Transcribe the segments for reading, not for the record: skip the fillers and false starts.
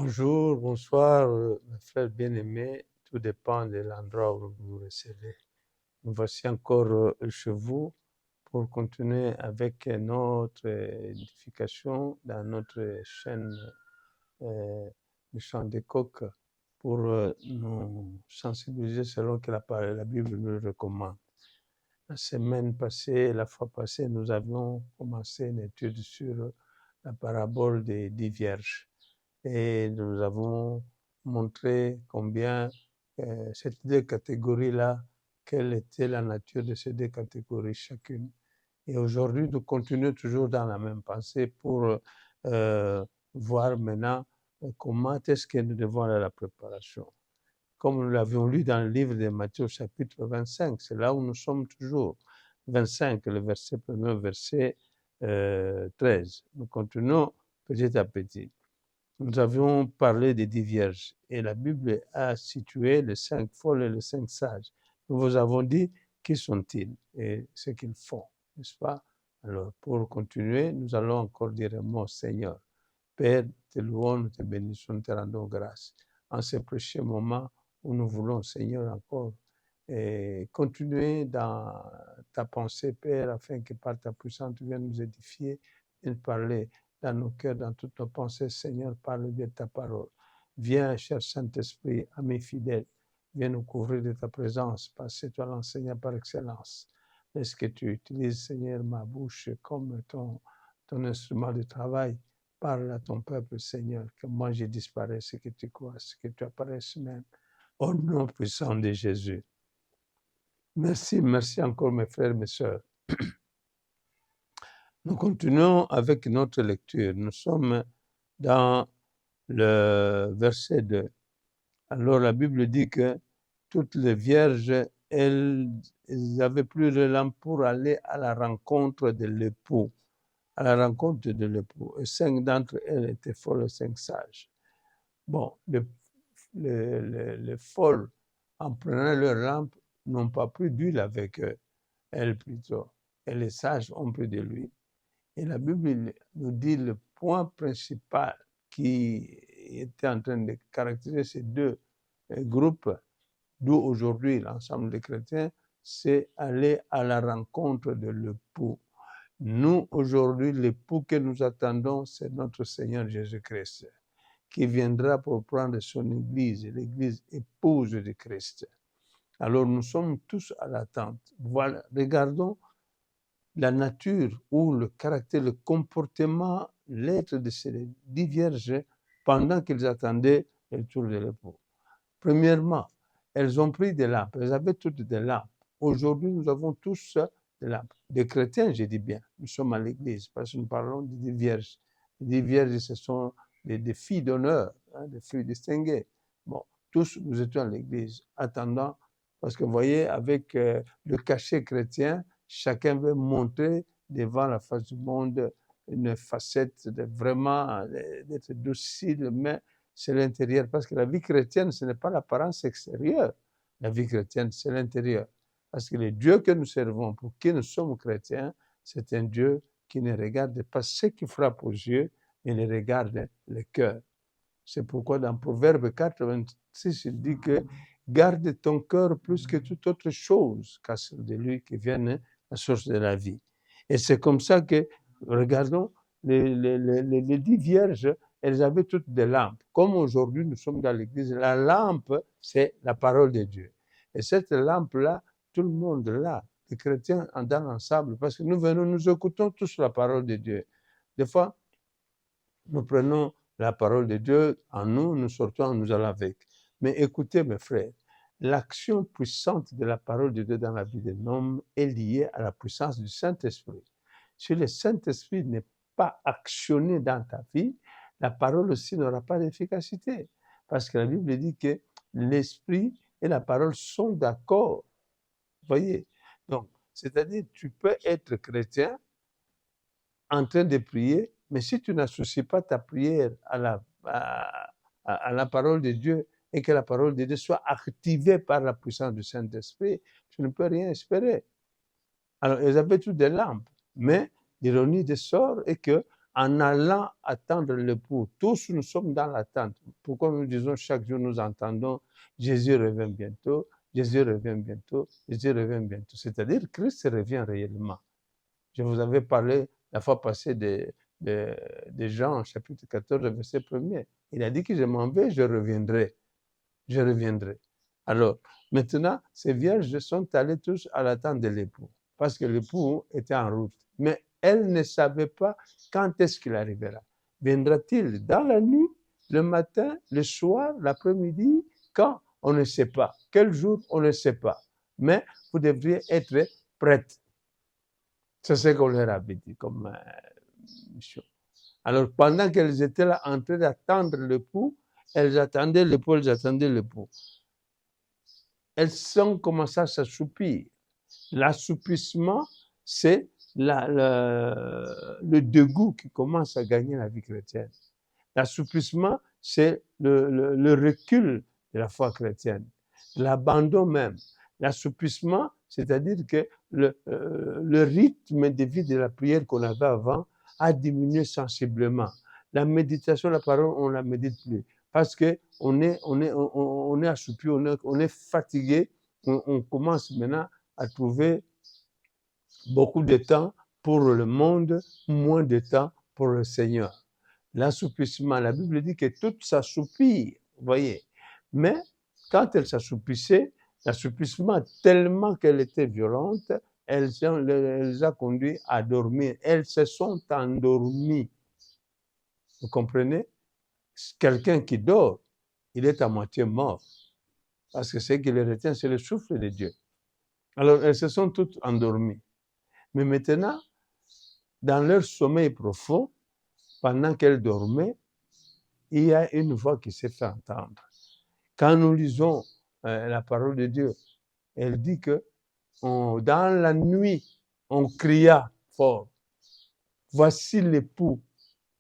Bonjour, bonsoir, mes frères bien-aimés. Tout dépend de l'endroit où vous nous recevez. Nous voici encore chez vous pour continuer avec notre édification dans notre chaîne du chant des coqs pour nous sensibiliser selon que la Bible nous le recommande. La semaine passée, la fois passée, nous avions commencé une étude sur la parabole des 10 vierges. Et nous avons montré combien ces deux catégories-là, quelle était la nature de ces deux catégories chacune. Et aujourd'hui, nous continuons toujours dans la même pensée pour voir maintenant comment est-ce que nous devons aller à la préparation. Comme nous l'avions lu dans le livre de Matthieu chapitre 25, c'est là où nous sommes toujours. 25, le verset premier, verset 13. Nous continuons petit à petit. Nous avions parlé des 10 vierges et la Bible a situé les 5 folles et les 5 sages. Nous vous avons dit qui sont-ils et ce qu'ils font, n'est-ce pas? Alors, pour continuer, nous allons encore dire un mot, Seigneur. Père, te louons, nous te bénissons, nous te rendons grâce. En ce précieux moment où nous voulons, Seigneur, encore continuer dans ta pensée, Père, afin que par ta puissance, tu viennes nous édifier et nous parler dans nos cœurs, dans toutes nos pensées. Seigneur, parle bien de ta parole. Viens, cher Saint-Esprit, ami fidèle, viens nous couvrir de ta présence, parce que toi l'enseignant par excellence. Laisse que tu utilises, Seigneur, ma bouche comme ton instrument de travail. Parle à ton peuple, Seigneur, que moi je disparaisse et que tu croisses, que tu apparaisses même. Au nom puissant de Jésus. Merci, merci encore mes frères, mes sœurs. Nous continuons avec notre lecture. Nous sommes dans le verset 2. Alors la Bible dit que toutes les vierges, elles avaient plus de lampe pour aller à la rencontre de l'époux. À la rencontre de l'époux. Et 5 d'entre elles étaient folles et 5 sages. Bon, les folles, en prenant leur lampe, n'ont pas pris d'huile avec eux, elles plutôt. Et les sages ont pris de l'huile. Et la Bible nous dit le point principal qui était en train de caractériser ces deux groupes, d'où aujourd'hui l'ensemble des chrétiens, c'est aller à la rencontre de l'époux. Nous, aujourd'hui, l'époux que nous attendons, c'est notre Seigneur Jésus-Christ, qui viendra pour prendre son Église, l'Église épouse de Christ. Alors nous sommes tous à l'attente. Voilà, regardons la nature ou le caractère, le comportement, l'être de ces 10 vierges pendant qu'ils attendaient le retour de l'époux. Premièrement, elles ont pris des lampes, elles avaient toutes des lampes. Aujourd'hui, nous avons tous des lampes. Des chrétiens, je dis bien, nous sommes à l'église, parce que nous parlons des 10 vierges. Les 10 vierges, ce sont des filles d'honneur, des filles distinguées. Bon, tous nous étions à l'église, attendant, parce que vous voyez, avec le cachet chrétien, chacun veut montrer devant la face du monde une facette de vraiment d'être docile, mais c'est l'intérieur. Parce que la vie chrétienne, ce n'est pas l'apparence extérieure. La vie chrétienne, c'est l'intérieur. Parce que le Dieu que nous servons, pour qui nous sommes chrétiens, c'est un Dieu qui ne regarde pas ce qui frappe aux yeux, mais il regarde le cœur. C'est pourquoi dans Proverbe 86, il dit que garde ton cœur plus que toute autre chose, car c'est de lui qui vient la source de la vie. Et c'est comme ça que, regardons, les 10 vierges, elles avaient toutes des lampes. Comme aujourd'hui, nous sommes dans l'église, la lampe, c'est la parole de Dieu. Et cette lampe-là, tout le monde l'a, les chrétiens dans l'ensemble, parce que nous venons, nous écoutons tous la parole de Dieu. Des fois, nous prenons la parole de Dieu en nous, nous sortons, nous allons avec. Mais écoutez, mes frères, l'action puissante de la parole de Dieu dans la vie d'un homme est liée à la puissance du Saint-Esprit. Si le Saint-Esprit n'est pas actionné dans ta vie, la parole aussi n'aura pas d'efficacité. Parce que la Bible dit que l'Esprit et la parole sont d'accord. Vous voyez? Donc, c'est-à-dire, tu peux être chrétien en train de prier, mais si tu n'associes pas ta prière à la parole de Dieu et que la parole de Dieu soit activée par la puissance du Saint-Esprit, tu ne peux rien espérer. Alors, ils avaient toutes des lampes, mais l'ironie des sorts est que en allant attendre l'époux. Tous nous sommes dans l'attente. Pourquoi nous disons chaque jour, nous entendons Jésus revient bientôt, Jésus revient bientôt, Jésus revient bientôt. C'est-à-dire Christ revient réellement. Je vous avais parlé la fois passée de Jean, chapitre 14, verset 1er. Il a dit que je m'en vais, je reviendrai. Je reviendrai. Alors, maintenant, ces vierges sont allées tous à l'attente de l'époux, parce que l'époux était en route. Mais elles ne savaient pas quand est-ce qu'il arrivera. Viendra-t-il dans la nuit, le matin, le soir, l'après-midi? Quand? On ne sait pas. Quel jour? On ne sait pas. Mais vous devriez être prêtes. C'est ce qu'on leur avait dit comme mission. Alors, pendant qu'elles étaient là en train d'attendre l'époux, elles attendaient l'époux, elles attendaient l'époux. Elles ont commencé à s'assoupir. L'assoupissement, c'est le dégoût qui commence à gagner la vie chrétienne. L'assouplissement, c'est le recul de la foi chrétienne, l'abandon même. L'assouplissement, c'est-à-dire que le rythme de vie de la prière qu'on avait avant a diminué sensiblement. La méditation, la parole, on ne la médite plus parce qu'on est assoupli, on est fatigué. On commence maintenant à trouver beaucoup de temps pour le monde, moins de temps pour le Seigneur. L'assouplissement, la Bible dit que tout s'assoupit, vous voyez. Mais quand elle s'assoupissait, l'assouplissement, tellement qu'elle était violente, elle a conduit à dormir. Elles se sont endormies. Vous comprenez? Quelqu'un qui dort, il est à moitié mort. Parce que ce qui le retient, c'est le souffle de Dieu. Alors, elles se sont toutes endormies. Mais maintenant, dans leur sommeil profond, pendant qu'elles dormaient, il y a une voix qui s'est fait entendre. Quand nous lisons la parole de Dieu, elle dit que dans la nuit, on cria fort. Voici l'époux,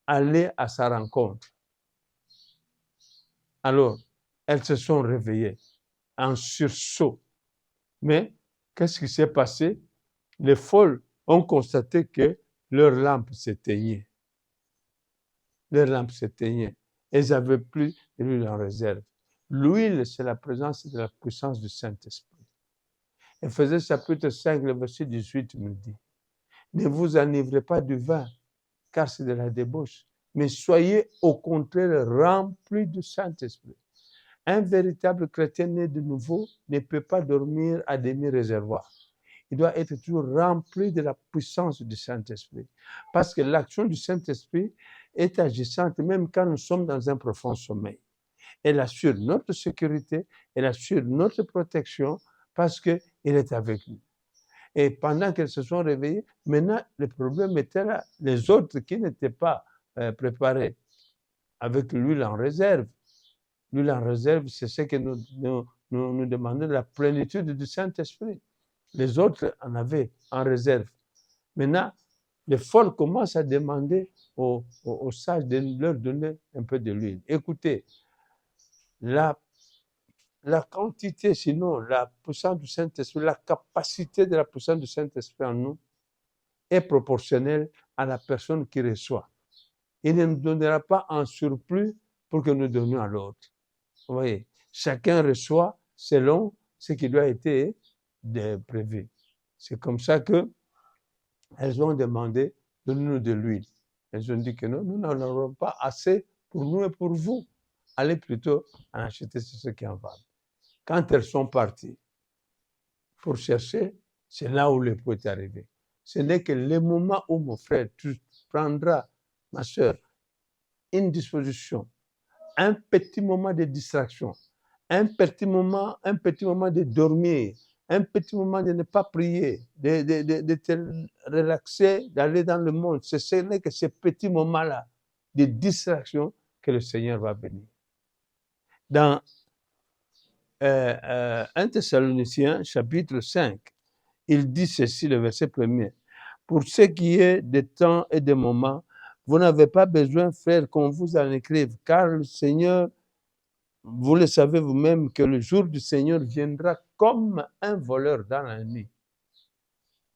allez à sa rencontre. Alors, elles se sont réveillées en sursaut. Mais qu'est-ce qui s'est passé? Les folles ont constaté que leur lampe s'éteignait. Leur lampe s'éteignait. Elles n'avaient plus de l'huile en réserve. L'huile, c'est la présence de la puissance du Saint-Esprit. Éphésiens chapitre 5, le verset 18 nous dit, ne vous enivrez pas du vin, car c'est de la débauche, mais soyez au contraire remplis du Saint-Esprit. Un véritable chrétien né de nouveau ne peut pas dormir à demi-réservoir. Il doit être toujours rempli de la puissance du Saint-Esprit. Parce que l'action du Saint-Esprit est agissante même quand nous sommes dans un profond sommeil. Elle assure notre sécurité, elle assure notre protection parce qu'il est avec nous. Et pendant qu'elles se sont réveillées, maintenant, le problème était là. Les autres qui n'étaient pas préparés avec l'huile en réserve. L'huile en réserve, c'est ce que nous demandons, la plénitude du Saint-Esprit. Les autres en avaient en réserve. Maintenant, les folles commencent à demander aux sages de leur donner un peu de l'huile. Écoutez, la quantité, sinon la puissance du Saint-Esprit, la capacité de la puissance du Saint-Esprit en nous est proportionnelle à la personne qui reçoit. Il ne nous donnera pas en surplus pour que nous donnions à l'autre. Vous voyez, chacun reçoit selon ce qui doit être prévu. C'est comme ça qu'elles ont demandé de nous de l'huile. Elles ont dit que non, nous n'en aurons pas assez pour nous et pour vous. Allez plutôt en acheter ce qui en va. Quand elles sont parties pour chercher, c'est là où l'époux est arrivé. Ce n'est que le moment où, mon frère, tu prendras, ma soeur, une disposition, un petit moment de distraction, un petit moment de dormir, un petit moment de ne pas prier, de te relaxer, d'aller dans le monde. Ce n'est que ces petits moments-là de distraction que le Seigneur va bénir. Dans 1 Thessaloniciens, chapitre 5, il dit ceci, le verset 1er. Pour ce qui est des temps et des moments, vous n'avez pas besoin, frère, qu'on vous en écrive, car le Seigneur, vous le savez vous-même, que le jour du Seigneur viendra comme un voleur dans la nuit.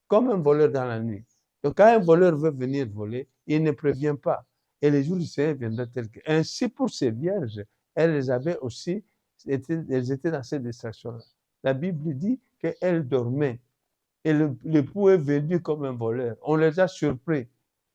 Comme un voleur dans la nuit. Donc, quand un voleur veut venir voler, il ne prévient pas. Et le jour du Seigneur viendra tel que. Ainsi, pour ces vierges, elles avaient aussi, elles étaient dans cette distraction-là. La Bible dit qu'elles dormaient. Et l'époux est venu comme un voleur. On les a surpris.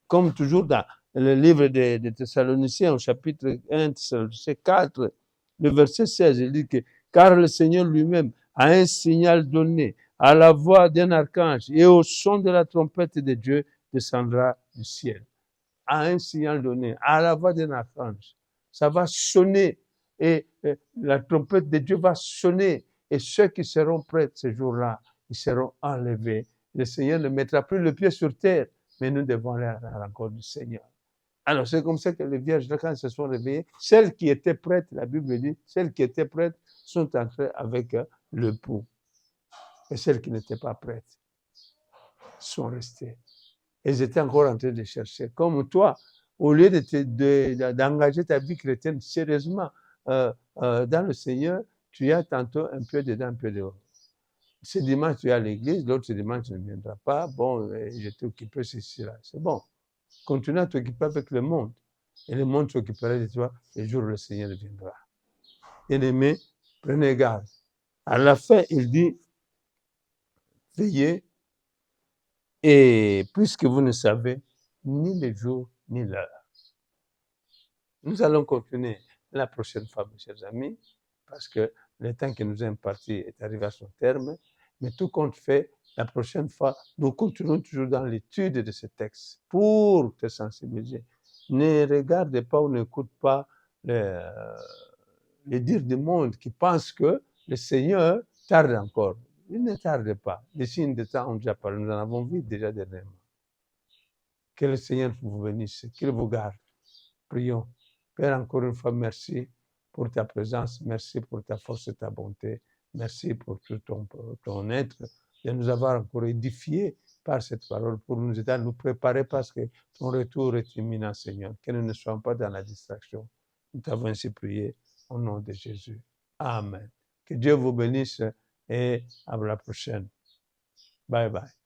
Comme toujours dans le livre des Thessaloniciens, au chapitre 1, Thessaloniciens 4, le verset 16, il dit que car le Seigneur lui-même a un signal donné à la voix d'un archange et au son de la trompette de Dieu descendra du ciel. À un signal donné, à la voix d'un archange. Ça va sonner et la trompette de Dieu va sonner et ceux qui seront prêts ce jour-là, ils seront enlevés. Le Seigneur ne mettra plus le pied sur terre, mais nous devons aller à la rencontre du Seigneur. Alors, c'est comme ça que les vierges, quand elles se sont réveillées, celles qui étaient prêtes, la Bible dit, celles qui étaient prêtes sont entrées avec l'époux. Et celles qui n'étaient pas prêtes sont restées. Elles étaient encore en train de chercher. Comme toi, au lieu d'engager ta vie chrétienne sérieusement dans le Seigneur, tu as tantôt un peu dedans, un peu dehors. Ce dimanche, tu es à l'église, l'autre dimanche, tu ne viendras pas. Bon, je t'ai occupé ceci, là. C'est bon. Continue à t'occuper avec le monde. Et le monde s'occupera de toi le jour où le Seigneur viendra. Bien-aimés, prenez garde. À la fin, il dit, veillez, et puisque vous ne savez ni le jour ni l'heure. Nous allons continuer la prochaine fois, mes chers amis, parce que le temps qui nous est imparti est arrivé à son terme. Mais tout compte fait, la prochaine fois, nous continuons toujours dans l'étude de ce texte pour te sensibiliser. Ne regarde pas ou n'écoute pas les dires du monde qui pensent que le Seigneur tarde encore. Il ne tarde pas. Les signes de temps ont déjà parlé. Nous en avons vu déjà dernièrement. Que le Seigneur vous bénisse, qu'il vous garde. Prions. Père, encore une fois, merci pour ta présence, merci pour ta force et ta bonté, merci pour tout ton être, de nous avoir encore édifiés par cette parole, pour nous aider à nous préparer parce que ton retour est imminent, Seigneur, que nous ne soyons pas dans la distraction. Nous t'avons ainsi prié au nom de Jésus. Amen. Que Dieu vous bénisse et à la prochaine. Bye bye.